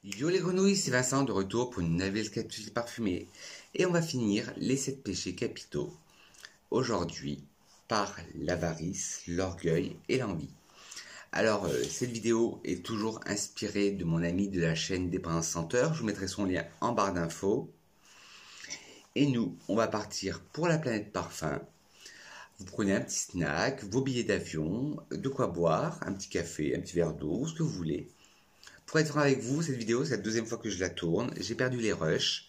Yo les grenouilles, c'est Vincent de retour pour une nouvelle capsule parfumée. Et on va finir les 7 péchés capitaux aujourd'hui par l'avarice, l'orgueil et l'envie. Alors, cette vidéo est toujours inspirée de mon ami de la chaîne Dépendance Senteur. Je vous mettrai son lien en barre d'infos. Et nous, on va partir pour la planète parfum. Vous prenez un petit snack, vos billets d'avion, de quoi boire, un petit café, un petit verre d'eau, ce que vous voulez. Pour être franc avec vous, cette vidéo, c'est la deuxième fois que je la tourne. J'ai perdu les rushs.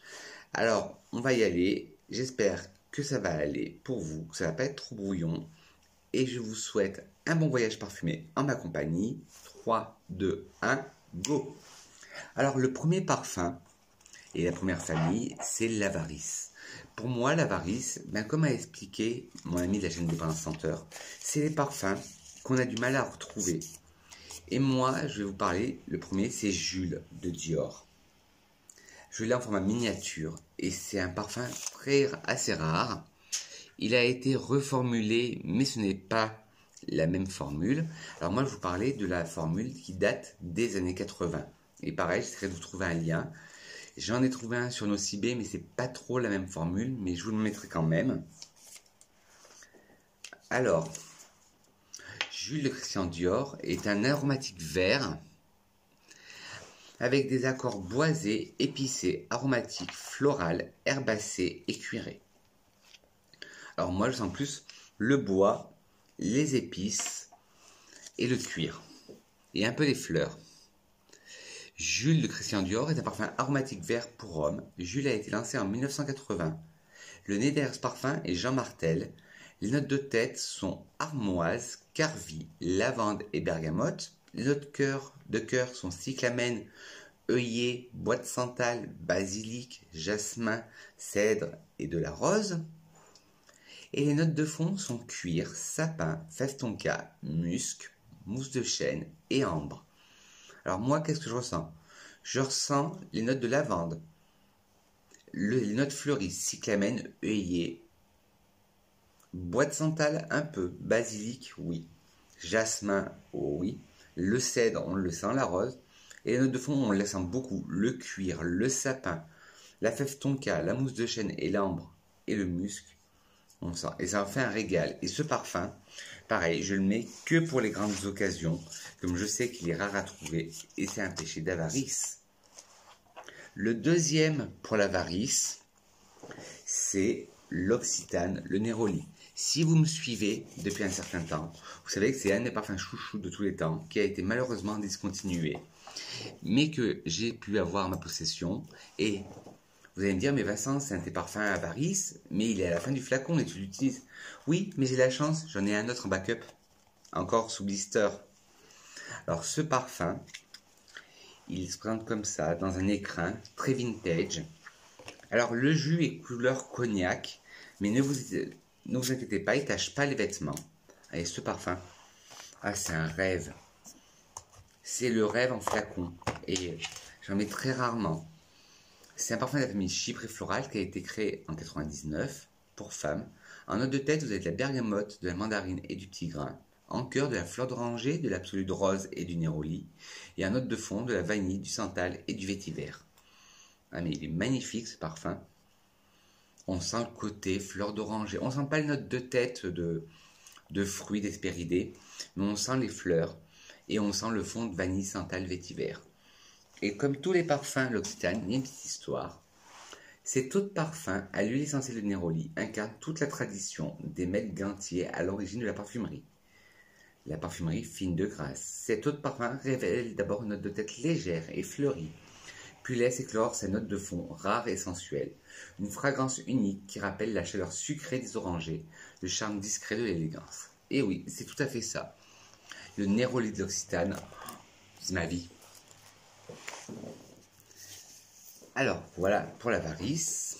Alors, on va y aller. J'espère que ça va aller pour vous, que ça va pas être trop brouillon. Et je vous souhaite un bon voyage parfumé en ma compagnie. 3, 2, 1, go! Alors, le premier parfum et la première famille, c'est l'avarice. Pour moi, l'avarice, comme a expliqué mon ami de la chaîne Dépendance Senteur, c'est les parfums qu'on a du mal à retrouver. Et moi, je vais vous parler, le premier, c'est Jules de Dior. Je l'ai en format miniature et c'est un parfum assez rare. Il a été reformulé, mais ce n'est pas la même formule. Alors moi, je vous parlais de la formule qui date des années 80. Et pareil, j'essaierai de vous trouver un lien. J'en ai trouvé un sur Nocibé, mais c'est pas trop la même formule, mais je vous le mettrai quand même. Alors, Jules de Christian Dior est un aromatique vert avec des accords boisés, épicés, aromatiques, florales, herbacés et cuirés. Alors moi, je sens plus le bois, les épices et le cuir. Et un peu les fleurs. Jules de Christian Dior est un parfum aromatique vert pour homme. Jules a été lancé en 1980. Le nez derrière ce parfum est Jean Martel. Les notes de tête sont armoise, carvi, lavande et bergamote. Les notes de cœur sont cyclamène, œillet, bois de santal, basilic, jasmin, cèdre et de la rose. Et les notes de fond sont cuir, sapin, fève tonka, musc, mousse de chêne et ambre. Alors moi, qu'est-ce que je ressens? Je ressens les notes de lavande, les notes fleuries, cyclamène, œillet, bois de santal un peu, basilic, oui, jasmin, oui, le cèdre, on le sent, la rose, et les notes de fond, on le sent beaucoup, le cuir, le sapin, la fève tonka, la mousse de chêne et l'ambre et le musc, on sent, et ça en fait un régal. Et ce parfum, pareil, je le mets que pour les grandes occasions, comme je sais qu'il est rare à trouver, et c'est un péché d'avarice. Le deuxième pour l'avarice, c'est l'Occitane, le Néroli. Si vous me suivez depuis un certain temps, vous savez que c'est un des parfums chouchous de tous les temps, qui a été malheureusement discontinué, mais que j'ai pu avoir en ma possession. Et vous allez me dire, mais Vincent, c'est un de tes parfums avarice, mais il est à la fin du flacon et tu l'utilises. Oui, mais j'ai la chance, j'en ai un autre en backup, encore sous blister. Alors ce parfum, il se présente comme ça, dans un écrin très vintage. Alors le jus est couleur cognac, mais ne vous inquiétez pas, il ne tache pas les vêtements. Et ce parfum, c'est un rêve. C'est le rêve en flacon. Et j'en mets très rarement. C'est un parfum de la famille Chypre Floral qui a été créé en 99 pour femmes. En note de tête, vous avez de la bergamote, de la mandarine et du petit grain. En cœur, de la fleur d'oranger, de l'absolute rose et du néroli. Et en note de fond, de la vanille, du santal et du vétiver. Ah mais il est magnifique ce parfum. On sent le côté fleur d'oranger. On sent pas les notes de tête de fruits d'hespéridés, mais on sent les fleurs et on sent le fond de vanille, santal, vétiver. Et comme tous les parfums l'Occitane, il y a une petite histoire. Cet eau de parfum à l'huile essentielle de Néroli incarne toute la tradition des maîtres gantiers à l'origine de la parfumerie fine de Grasse. Cette eau de parfum révèle d'abord une note de tête légère et fleurie, puis laisse éclore sa note de fond rare et sensuelle. Une fragrance unique qui rappelle la chaleur sucrée des orangers, le charme discret de l'élégance. Et oui, c'est tout à fait ça. Le Néroli de l'Occitane, c'est ma vie. Alors, voilà pour l'avarice.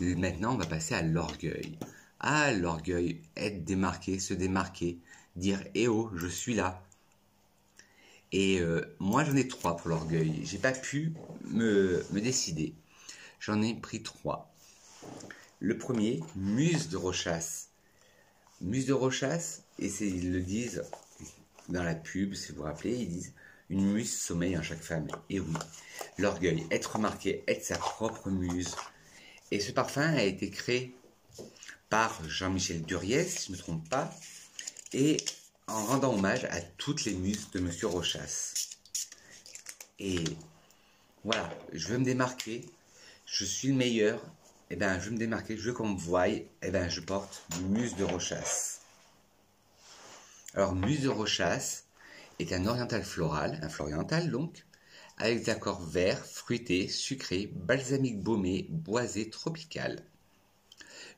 Maintenant, on va passer à l'orgueil. Ah, l'orgueil, être démarqué, se démarquer, dire « Eh oh, je suis là ». Et moi, j'en ai 3 pour l'orgueil. J'ai pas pu me décider. J'en ai pris 3. Le premier, Muse de Rochas. Muse de Rochas, et ils le disent dans la pub, si vous vous rappelez, ils disent Une muse sommeille en chaque femme. Et oui, l'orgueil, être remarqué, être sa propre muse. Et ce parfum a été créé par Jean-Michel Duriez, si je ne me trompe pas, et en rendant hommage à toutes les muses de Monsieur Rochas. Et voilà, je veux me démarquer, je suis le meilleur, et ben je veux me démarquer, je veux qu'on me voie, et ben je porte Muse de Rochas. Alors Muse de Rochas est un oriental floral, un floriental donc, avec des accords verts, fruités, sucrés, balsamique baumé, boisé, tropical.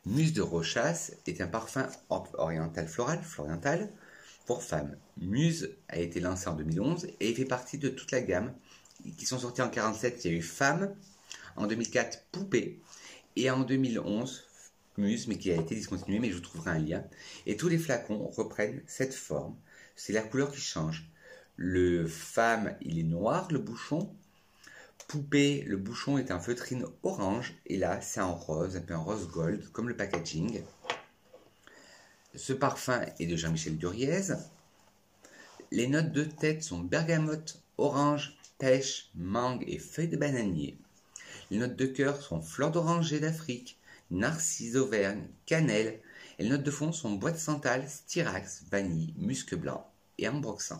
Muse de Rochas est un parfum oriental floral, floriental, pour femmes. Muse a été lancé en 2011 et fait partie de toute la gamme qui sont sortis en 1947. Il y a eu Femme, en 2004 Poupée et en 2011 Muse, mais qui a été discontinué, mais je vous trouverai un lien. Et tous les flacons reprennent cette forme. C'est la couleur qui change. Le Femme, il est noir, le bouchon. Poupée, le bouchon est en feutrine orange. Et là, c'est en rose, un peu en rose gold, comme le packaging. Ce parfum est de Jean-Michel Duriez. Les notes de tête sont bergamote, orange, pêche, mangue et feuilles de bananier. Les notes de cœur sont fleurs d'oranger d'Afrique, narcisse d'Auvergne, cannelle. Et les notes de fond sont bois de santal, styrax, vanille, musc blanc et ambroxan.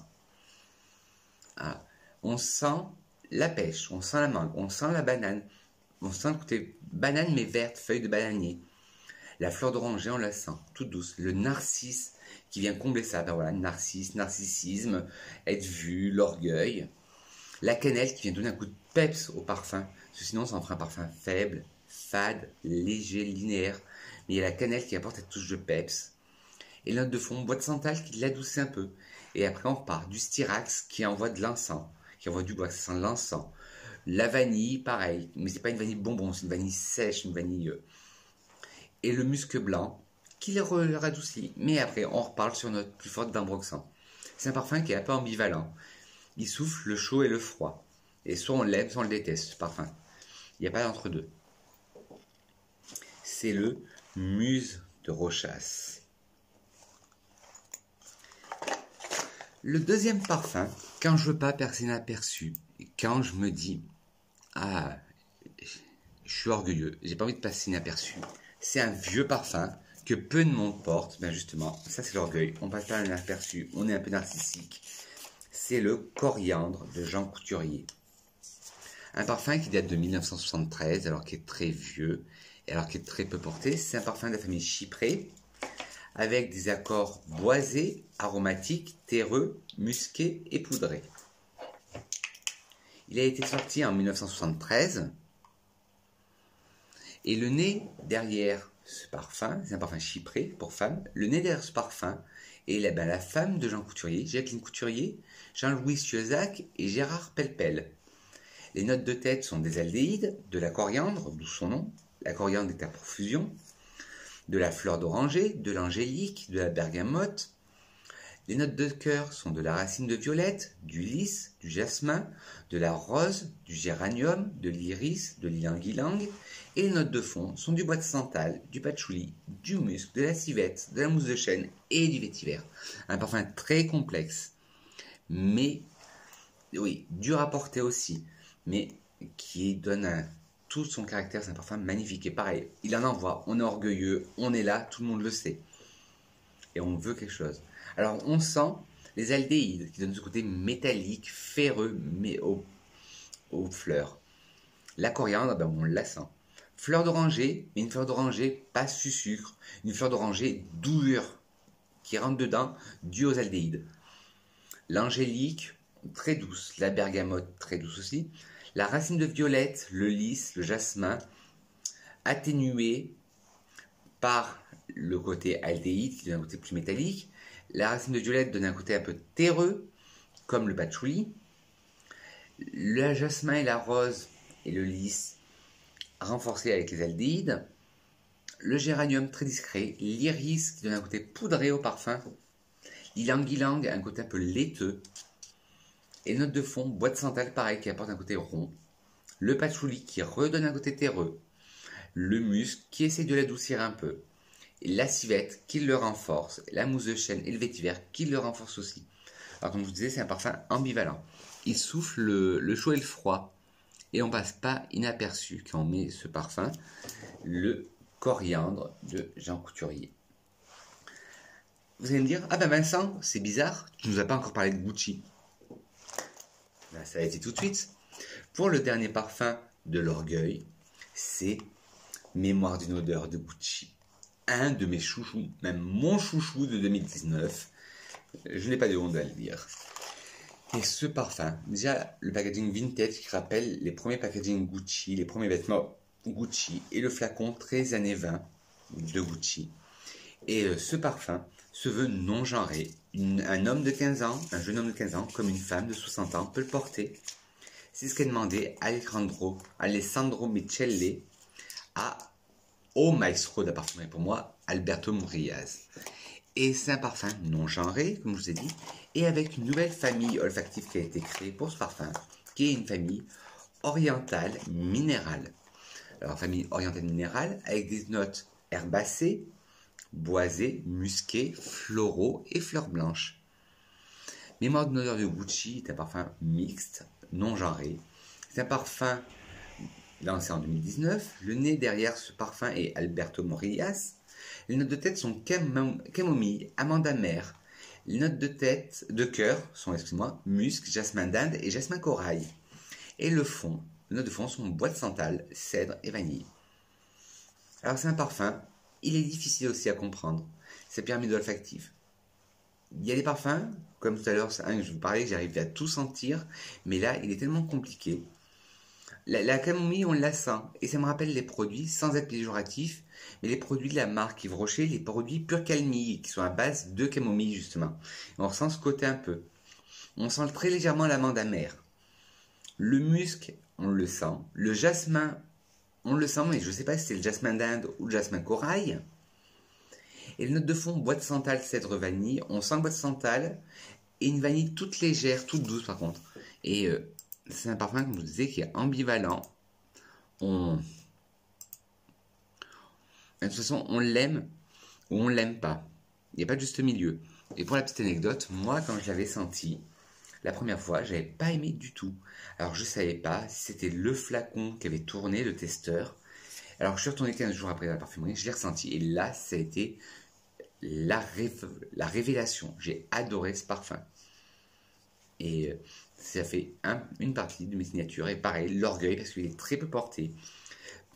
Ah, on sent la pêche, on sent la mangue, on sent la banane. On sent le côté banane mais verte, feuille de bananier. La fleur d'oranger, on la sent, toute douce. Le narcisse qui vient combler ça, ben voilà, narcisse, narcissisme, être vu, l'orgueil. La cannelle qui vient donner un coup de peps au parfum, parce que sinon ça en fera un parfum faible, fade, léger, linéaire. Mais il y a la cannelle qui apporte cette touche de peps. Et l'autre de fond, bois de santal qui l'adoucit un peu. Et après on repart du styrax qui envoie de l'encens, qui envoie du bois, ça sent l'encens. La vanille, pareil, mais c'est pas une vanille bonbon, c'est une vanille sèche, une vanille. Et le musc blanc qui le radoucit. Mais après, on reparle sur notre plus forte d'ambroxan. C'est un parfum qui est un peu ambivalent. Il souffle le chaud et le froid. Et soit on l'aime, soit on le déteste, ce parfum. Il n'y a pas d'entre-deux. C'est le Muse de Rochas. Le deuxième parfum, quand je veux pas passer inaperçu, quand je me dis, ah, je suis orgueilleux, j'ai pas envie de passer inaperçu. C'est un vieux parfum que peu de monde porte. Ben justement, ça c'est l'orgueil. On passe pas inaperçu, on est un peu narcissique. C'est le coriandre de Jean Couturier. Un parfum qui date de 1973, alors qu'il est très vieux, et alors qu'il est très peu porté. C'est un parfum de la famille chyprée, avec des accords boisés, aromatiques, terreux, musqués et poudrés. Il a été sorti en 1973. Et le nez derrière ce parfum, c'est un parfum chypré pour femme, le nez derrière ce parfum est la femme de Jean Couturier, Jacqueline Couturier, Jean-Louis Chiozac et Gérard Pellepel. Les notes de tête sont des aldéhydes, de la coriandre, d'où son nom, la coriandre est à profusion, de la fleur d'oranger, de l'angélique, de la bergamote. Les notes de cœur sont de la racine de violette, du lys, du jasmin, de la rose, du géranium, de l'iris, de l'ylang-ylang. Et les notes de fond sont du bois de santal, du patchouli, du musc, de la civette, de la mousse de chêne et du vétiver. Un parfum très complexe, mais oui, dur à porter aussi, mais qui donne tout son caractère. C'est un parfum magnifique. Et pareil, il en envoie, on est orgueilleux, on est là, tout le monde le sait. Et on veut quelque chose. Alors on sent les aldéhydes qui donnent ce côté métallique, ferreux, mais aux fleurs. La coriandre, ben on la sent. Fleur d'oranger, mais une fleur d'oranger pas sucre, une fleur d'oranger dure qui rentre dedans, due aux aldéhydes. L'angélique, très douce, la bergamote, très douce aussi. La racine de violette, le lys, le jasmin, atténué par le côté aldéhyde qui donne un côté plus métallique. La racine de violette donne un côté un peu terreux, comme le patchouli. Le jasmin et la rose et le lys renforcés avec les aldéhydes. Le géranium très discret. L'iris qui donne un côté poudré au parfum. L'ylang-ylang un côté un peu laiteux. Et note de fond, bois de santal pareil qui apporte un côté rond. Le patchouli qui redonne un côté terreux. Le musc qui essaie de l'adoucir un peu. Et la civette qui le renforce. La mousse de chêne et le vétiver qui le renforcent aussi. Alors comme je vous disais, c'est un parfum ambivalent. il souffle le chaud et le froid. Et on passe pas inaperçu quand on met ce parfum, le coriandre de Jean Couturier. Vous allez me dire, ah ben Vincent, c'est bizarre, tu nous as pas encore parlé de Gucci. Ben, ça a été tout de suite. Pour le dernier parfum de l'orgueil, c'est Mémoire d'une odeur de Gucci. Un de mes chouchous, même mon chouchou de 2019. Je n'ai pas de honte à le dire. Et ce parfum, déjà le packaging vintage qui rappelle les premiers packaging Gucci, les premiers vêtements Gucci, et le flacon très années 20 de Gucci. Et ce parfum se veut non genré. Un homme de 15 ans, un jeune homme de 15 ans, comme une femme de 60 ans, peut le porter. C'est ce qu'a demandé Alessandro Michele au maestro de la parfumerie pour moi, Alberto Morillas. Et c'est un parfum non genré, comme je vous ai dit, et avec une nouvelle famille olfactive qui a été créée pour ce parfum, qui est une famille orientale minérale. Alors, famille orientale minérale, avec des notes herbacées, boisées, musquées, floraux et fleurs blanches. Mémoire d'une odeur de Gucci est un parfum mixte, non genré. C'est un parfum lancé en 2019. Le nez derrière ce parfum est Alberto Morillas. Les notes de tête sont camomille, amande amère. Les notes de cœur sont, musc, jasmin d'Inde et jasmin corail. Et les notes de fond sont bois de santal, cèdre et vanille. Alors c'est un parfum, il est difficile aussi à comprendre, cette pyramide olfactive. Il y a des parfums, comme tout à l'heure, un que je vous parlais, que j'arrivais à tout sentir, mais là, il est tellement compliqué. La camomille, on la sent, et ça me rappelle les produits, sans être péjoratif, mais les produits de la marque Yves Rocher, les produits pure camomille, qui sont à base de camomille, justement. Et on ressent ce côté un peu. On sent très légèrement l'amande amère. Le musc, on le sent. Le jasmin, on le sent, mais je ne sais pas si c'est le jasmin d'Inde ou le jasmin corail. Et les notes de fond, bois de santal, cèdre, vanille. On sent le bois de santal et une vanille toute légère, toute douce par contre. Et c'est un parfum, comme je vous disais, qui est ambivalent. De toute façon, on l'aime ou on l'aime pas. Il n'y a pas de juste milieu. Et pour la petite anecdote, moi, quand je l'avais senti, la première fois, je n'avais pas aimé du tout. Alors, je ne savais pas si c'était le flacon qui avait tourné, le testeur. Alors, je suis retourné 15 jours après la parfumerie, je l'ai ressenti. Et là, ça a été la révélation. J'ai adoré ce parfum. Et ça fait une partie de mes signatures. Et pareil, l'orgueil, parce qu'il est très peu porté.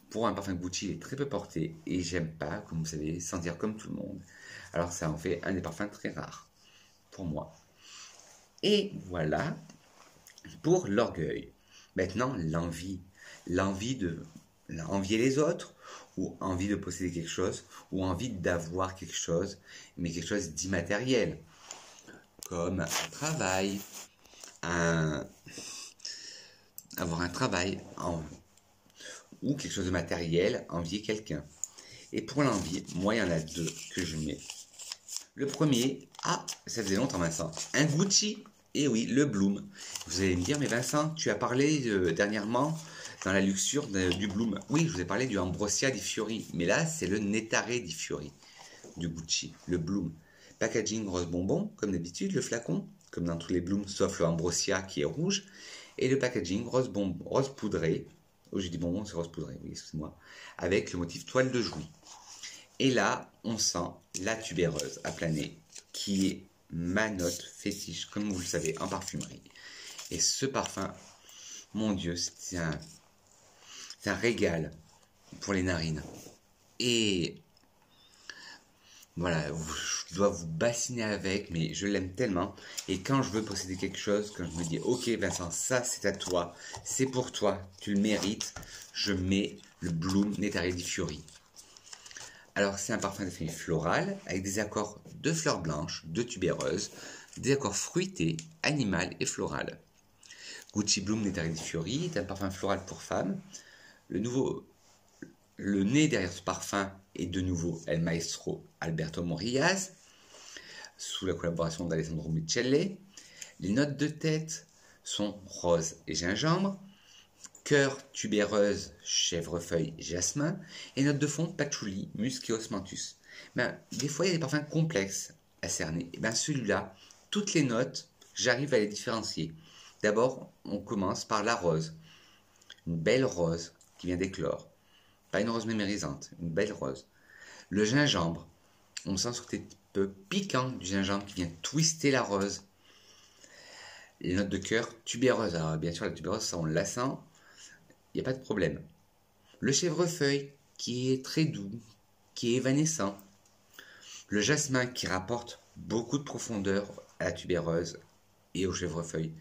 Pour un parfum Gucci, il est très peu porté. Et j'aime pas, comme vous savez, sentir comme tout le monde. Alors ça en fait un des parfums très rares. Pour moi. Et voilà pour l'orgueil. Maintenant, l'envie. L'envie de envier les autres, ou envie de posséder quelque chose, ou envie d'avoir quelque chose, mais quelque chose d'immatériel. Comme un travail, avoir un travail, ou quelque chose de matériel, envier quelqu'un. Et pour l'envie, moi, il y en a deux que je mets. Le premier, ça faisait longtemps Vincent, un Gucci, et oui, le Bloom. Vous allez me dire, mais Vincent, tu as parlé dernièrement dans la luxure du Bloom. Oui, je vous ai parlé du Ambrosia di Fiori, mais là, c'est le Nettare di Fiori du Gucci, le Bloom. Packaging rose bonbon, comme d'habitude, le flacon, comme dans tous les Blooms, sauf le Ambrosia qui est rouge, et le packaging rose poudré, oh j'ai dit bonbon, c'est rose poudré, oui, excusez-moi, avec le motif toile de Jouy. Et là, on sent la tubéreuse à planer, qui est ma note fétiche, comme vous le savez, en parfumerie. Et ce parfum, mon Dieu, c'est un régal pour les narines. Et voilà, je dois vous bassiner avec, mais je l'aime tellement. Et quand je veux posséder quelque chose, quand je me dis, ok Vincent, ça c'est à toi, c'est pour toi, tu le mérites, je mets le Bloom Nettare di Fiori. Alors c'est un parfum de famille florale avec des accords de fleurs blanches, de tubéreuses, des accords fruités, animal et floral. Gucci Bloom Nettare di Fiori est un parfum floral pour femmes. Le nez derrière ce parfum est de nouveau El Maestro Alberto Morillas, sous la collaboration d'Alessandro Michele. Les notes de tête sont rose et gingembre, cœur, tubéreuse, chèvrefeuille, jasmin, et notes de fond, patchouli, musc et osmanthus. Des fois, il y a des parfums complexes à cerner. Et celui-là, toutes les notes, j'arrive à les différencier. D'abord, on commence par la rose. Une belle rose qui vient d'éclore. Pas une rose mémérisante, une belle rose. Le gingembre. On sent ce côté un peu piquant du gingembre qui vient twister la rose. Les notes de cœur, tubéreuse. Alors bien sûr, la tubéreuse, ça on la sent. Il n'y a pas de problème. Le chèvrefeuille qui est très doux, qui est évanescent. Le jasmin qui rapporte beaucoup de profondeur à la tubéreuse et au chèvrefeuille.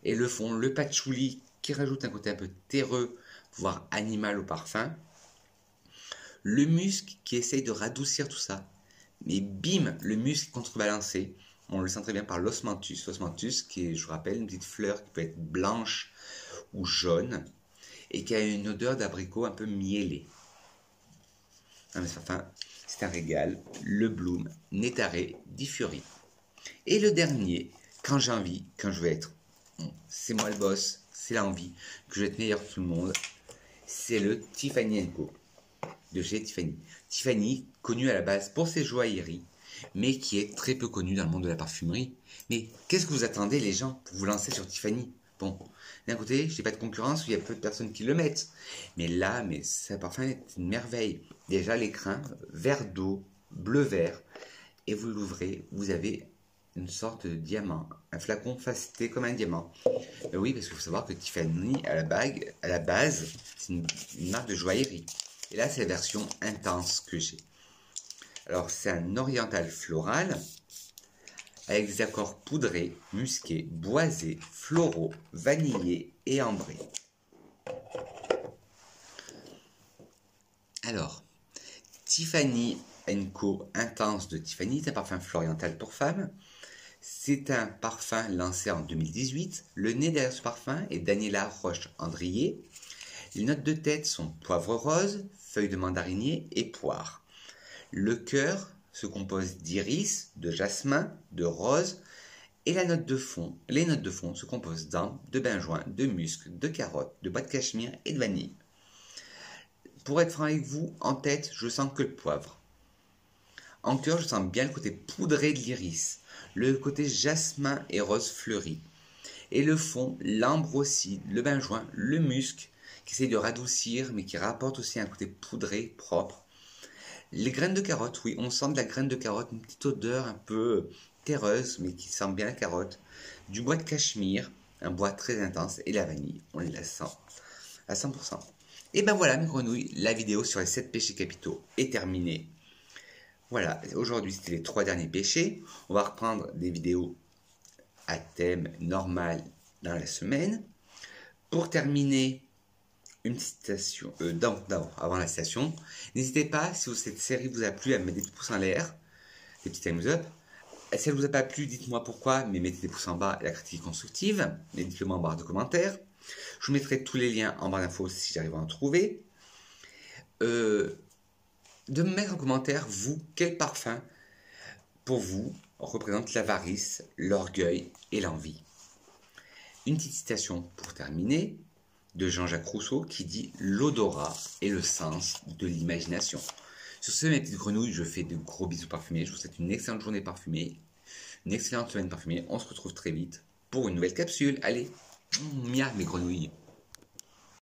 Et le fond, le patchouli qui rajoute un côté un peu terreux, voire animal au parfum. Le musc qui essaye de radoucir tout ça. Mais bim, le musc est contrebalancé. On le sent très bien par l'osmanthus. L'osmanthus qui est, je vous rappelle, une petite fleur qui peut être blanche ou jaune et qui a une odeur d'abricot un peu mielée. Ah, mais enfin, c'est un régal. Le Bloom Nétaré d'Ifuri. Et le dernier, quand j'ai envie, quand je veux être, c'est moi le boss, c'est l'envie, que je vais être meilleur que tout le monde, c'est le Tiffany & Co. de chez Tiffany. Tiffany, connu à la base pour ses joailleries, mais qui est très peu connu dans le monde de la parfumerie. Mais qu'est-ce que vous attendez les gens pour vous lancer sur Tiffany? Bon, d'un côté, je n'ai pas de concurrence, il y a peu de personnes qui le mettent. Mais là, ce parfum est une merveille. Déjà, l'écrin, vert d'eau, bleu-vert, et vous l'ouvrez, vous avez une sorte de diamant, un flacon faceté comme un diamant. Mais oui, parce qu'il faut savoir que Tiffany, à la base, c'est une marque de joaillerie. Et là, c'est la version intense que j'ai. Alors, c'est un oriental floral avec des accords poudrés, musqués, boisés, floraux, vanillés et ambrés. Alors, Tiffany & Co Intense de Tiffany, c'est un parfum floriental pour femmes. C'est un parfum lancé en 2018. Le nez derrière ce parfum est Daniela Roche-Andrier. Les notes de tête sont poivre rose, feuille de mandarinier et poire. Le cœur se compose d'iris, de jasmin, de rose et les notes de fond se composent d'ambre, de benjoin, de musc, de carotte, de bois de cachemire et de vanille. Pour être franc avec vous, en tête, je sens que le poivre. En cœur, je sens bien le côté poudré de l'iris, le côté jasmin et rose fleuri. Et le fond, l'ambre aussi, le benjoin, le musc, qui essaye de radoucir, mais qui rapporte aussi un côté poudré, propre. Les graines de carotte, oui, on sent de la graine de carotte, une petite odeur un peu terreuse, mais qui sent bien la carotte. Du bois de cachemire, un bois très intense, et la vanille, on la sent à 100%. Et ben voilà mes grenouilles, la vidéo sur les 7 péchés capitaux est terminée. Voilà, aujourd'hui c'était les 3 derniers péchés. On va reprendre des vidéos à thème normal dans la semaine. Pour terminer, une petite citation, avant la citation, n'hésitez pas, si cette série vous a plu, à mettre des petits pouces en l'air, des petits thumbs up. Si elle ne vous a pas plu, dites-moi pourquoi, mais mettez des pouces en bas et la critique constructive, mais dites-le moi en barre de commentaires. Je vous mettrai tous les liens en barre d'infos si j'arrive à en trouver. De me mettre en commentaire, vous, quel parfum, pour vous, représente l'avarice, l'orgueil et l'envie. Une petite citation pour terminer, de Jean-Jacques Rousseau qui dit « L'odorat est le sens de l'imagination ». Sur ce, mes petites grenouilles, je fais de gros bisous parfumés. Je vous souhaite une excellente journée parfumée, une excellente semaine parfumée. On se retrouve très vite pour une nouvelle capsule. Allez, miam mes grenouilles.